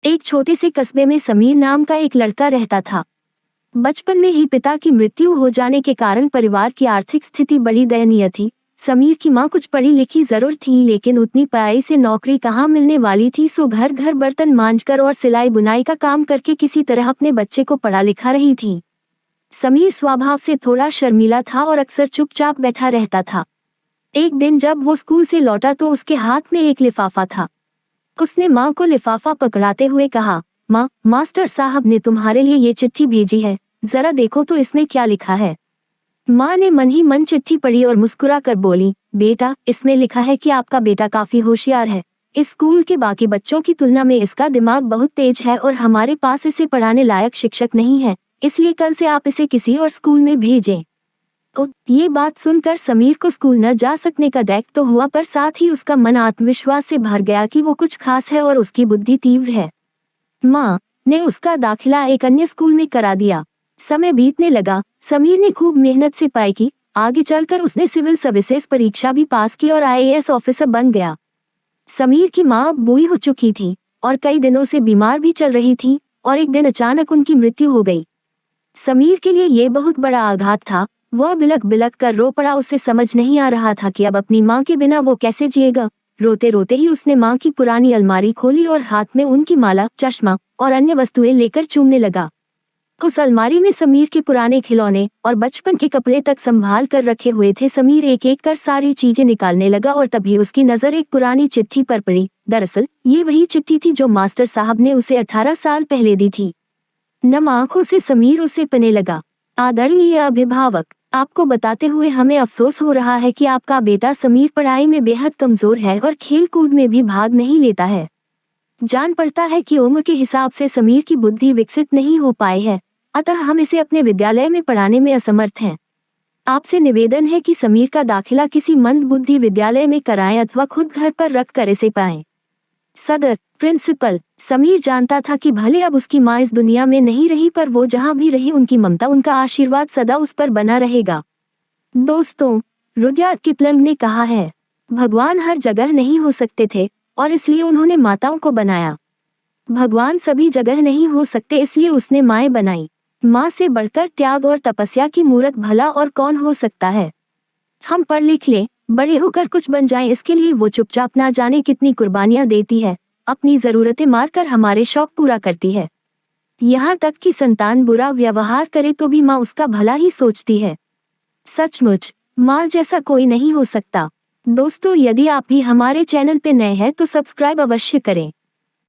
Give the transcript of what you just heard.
एक छोटे से कस्बे में समीर नाम का एक लड़का रहता था। बचपन में ही पिता की मृत्यु हो जाने के कारण परिवार की आर्थिक स्थिति बड़ी दयनीय थी। समीर की मां कुछ पढ़ी लिखी जरूर थी, लेकिन उतनी पढ़ाई से नौकरी कहाँ मिलने वाली थी। सो घर घर बर्तन मांजकर और सिलाई बुनाई का काम करके किसी तरह अपने बच्चे को पढ़ा लिखा रही थी। समीर स्वभाव से थोड़ा शर्मीला था और अक्सर चुपचाप बैठा रहता था। एक दिन जब वो स्कूल से लौटा तो उसके हाथ में एक लिफाफा था। उसने माँ को लिफाफा पकड़ाते हुए कहा, माँ, मास्टर साहब ने तुम्हारे लिए ये चिट्ठी भेजी है, जरा देखो तो इसमें क्या लिखा है। माँ ने मन ही मन चिट्ठी पढ़ी और मुस्कुरा कर बोली, बेटा, इसमें लिखा है कि आपका बेटा काफी होशियार है। इस स्कूल के बाकी बच्चों की तुलना में इसका दिमाग बहुत तेज है और हमारे पास इसे पढ़ाने लायक शिक्षक नहीं है, इसलिए कल से आप इसे किसी और स्कूल में भेजें। ये बात सुनकर समीर को स्कूल न जा सकने का डर तो हुआ, पर साथ ही उसका मन आत्मविश्वास से भर गया कि वो कुछ खास है और उसकी बुद्धि तीव्र है। माँ ने उसका दाखिला एक अन्य स्कूल में करा दिया। समय बीतने लगा। समीर ने खूब मेहनत से पढ़ाई की। आगे चलकर उसने सिविल सर्विसेज परीक्षा भी पास की और IAS ऑफिसर बन गया। समीर की माँ बूढ़ी हो चुकी थी और कई दिनों से बीमार भी चल रही थी और एक दिन अचानक उनकी मृत्यु हो गई। समीर के लिए ये बहुत बड़ा आघात था। वह बिलख बिलख कर रो पड़ा। उसे समझ नहीं आ रहा था कि अब अपनी माँ के बिना वो कैसे जिएगा। रोते रोते ही उसने माँ की पुरानी अलमारी खोली और हाथ में उनकी माला, चश्मा और अन्य वस्तुएं लेकर चूमने लगा। उस अलमारी में समीर के पुराने खिलौने और बचपन के कपड़े तक संभाल कर रखे हुए थे। समीर एक एक कर सारी चीजें निकालने लगा और तभी उसकी नजर एक पुरानी चिट्ठी पर पड़ी। दरअसल ये वही चिट्ठी थी जो मास्टर साहब ने उसे 18 साल पहले दी थी। नम आंखों से समीर उसे पढ़ने लगा। आदरणीय अभिभावक, आपको बताते हुए हमें अफसोस हो रहा है कि आपका बेटा समीर पढ़ाई में बेहद कमजोर है और खेल कूद में भी भाग नहीं लेता है। जान पड़ता है कि उम्र के हिसाब से समीर की बुद्धि विकसित नहीं हो पाई है, अतः हम इसे अपने विद्यालय में पढ़ाने में असमर्थ हैं। आपसे निवेदन है कि समीर का दाखिला किसी मंद बुद्धि विद्यालय में कराएं अथवा खुद घर पर रख कर इसे पढ़ाएं। सदर प्रिंसिपल। समीर जानता था कि भले अब उसकी माँ इस दुनिया में नहीं रही, पर वो जहाँ भी रही उनकी ममता, उनका आशीर्वाद सदा उस पर बना रहेगा। दोस्तों, रुडयार्ड किपलिंग ने कहा है, भगवान हर जगह नहीं हो सकते थे और इसलिए उन्होंने माताओं को बनाया। भगवान सभी जगह नहीं हो सकते, इसलिए उसने माएँ बनाई। माँ से बढ़कर त्याग और तपस्या की मूरत भला और कौन हो सकता है। हम पढ़ लिख लें, बड़े होकर कुछ बन जाएं, इसके लिए वो चुपचाप ना जाने कितनी कुर्बानियां देती है। अपनी जरूरतें मारकर हमारे शौक पूरा करती है। यहाँ तक कि संतान बुरा व्यवहार करे तो भी माँ उसका भला ही सोचती है। सचमुच माँ जैसा कोई नहीं हो सकता। दोस्तों, यदि आप भी हमारे चैनल पे नए हैं तो सब्सक्राइब अवश्य करें।